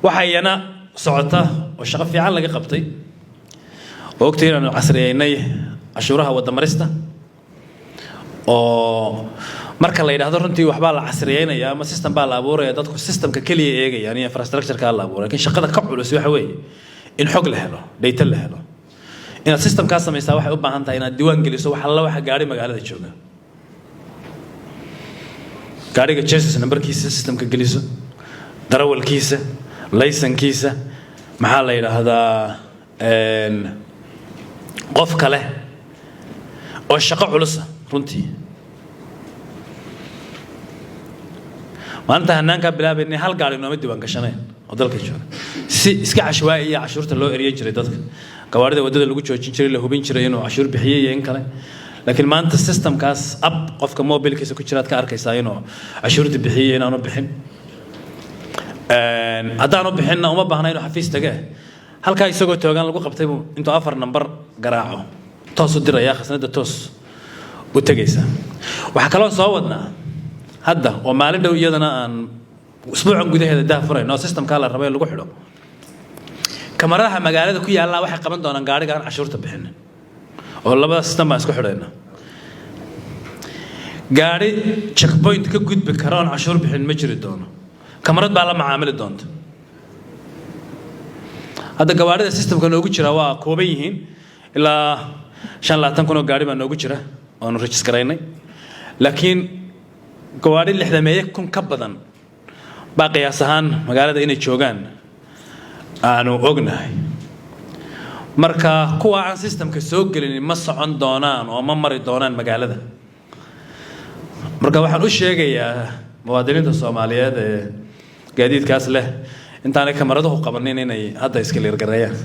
waxayna socota oo shaqo fiican laga qabtay waqtiga aan casriyeynay cashuuraha wadamarista oo marka la yiraahdo runtii waxba la casriyeynaya ama system baa la abuuraya dadku systemka kaliya eegayaan iyo infrastructure-ka la abuuray laakiin shaqada ka culus waxa weeye in xog la helo data la helo in system-ka samaysaa waxay u baahan tahay inaad diiwaan geliso waxa la waxa gaari magaalada jooga gaariga chassis numberkiisa systemka geliso darawalkiisa laysankiisa maxaa la yiraahdaa qof kale oo shaqo culus runtii maanta hanaanka bilaabay hal gaari nooma diiwaan gashaneen oo dalka jooga si iska cashwaay iyo cashuurta loo eriyay jiray dadka gawaarida wadada lagu joojin jiray la hubin jiray inuu cashuur bixiyay in kale laakiin maanta systemkaas app qofka mobilkiisa ku jiraad ka arkaysaa inuu cashuurta bixiyay inaanu bixin haddaanu bixinna uma baahna inuu xafiis taga halka isagoo toogan lagu qabtay intuu 4 number garaaco toos u diraya khasnada toos u tagaysa waxa kale oo soo wadnaa hadda oo maalin dhow iyadana aan usbuucan gudaheeda daafurayno systemka la rabay lagu xidho kamaradaha magaalada ku yaala waxay qaban doonaan gaariga aan cashuurta bixin oo labada system baa isku xidhayna gaari checkpoint ka gudbi karo aan cashuur bixin ma jiri doono kamarad baa la macaamili doonta hadda gawaarida systemka noogu jira waa kooban yihiin ilaa 5,000 kun oo gaari baa noogu jira oo register gareynay laakiin gawaari 600 kun ka badan baa qiyaas ahaan magaalada inay joogaan aanu ognahay marka kuwa aan systemka soo gelin ma socon doonaan oo ma mari doonaan magaalada marka waxaan u sheegayaa muwaadiniinta Soomaaliyeed ee gaadiidkaas leh intaanay kamaraduhu qabanin inay hadda iska leergareeyaan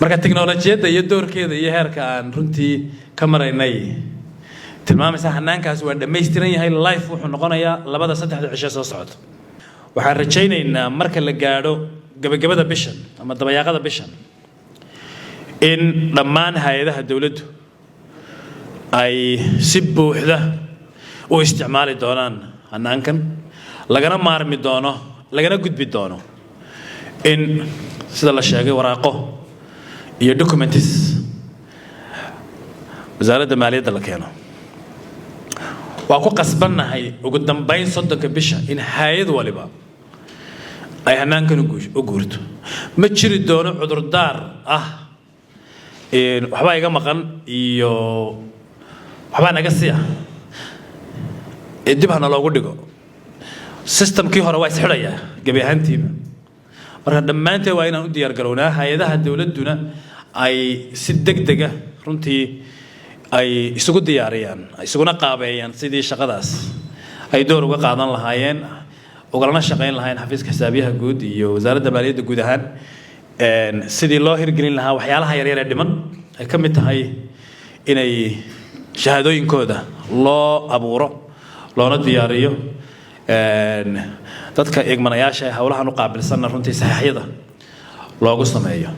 marka tiknoolajiyada iyo doorkeeda iyo heerka aan runtii ka maraynay tilmaamaysa hanaankaas waa dhameystiran yahay life wuxuu noqonayaa 2-3 cisho soo socdo waxaan rajaynaynaa marka la gaadho gabagabada bishan ama dabayaaqada bishan in dhammaan hay'adaha dawladdu ay si buuxda u isticmaali doonaan hanaankan lagana maarmi doono lagana gudbi doono in sida la sheegay waraaqo iyo documents wasaaradda maaliyadda la keeno waa ku qasbanahay ugu dambeyn 30 bisha in hay'ad waliba ay hanaankan u guurto ma jiri doono cudurdaar waxba iga maqan iyo waxba naga siya dib hana loogu dhigo systemkii hore waa isxidhaya gabi ahaantiiba marka dhammaanteen waa inaan u diyaar garownaa hay'adaha dawladuna ay si degdeg ah runtii ay isugu diyaariyaan isuguna qaabeeyaan sidii shaqadaas ay door uga qaadan lahaayeen ugalana shaqeyn lahaayeen xafiiska xisaabiyaha guud iyo wasaaradda maaliyadda guud ahaan sidii loo hirgelin lahaa waxyaalaha yaryar ee dhiman ay ka mid tahay inay shahaadooyinkooda loo abuuro loona diyaariyo dadka eegmanayaasha hawlahan u qaabilsanna runtii saxiixyada loogu sameeyo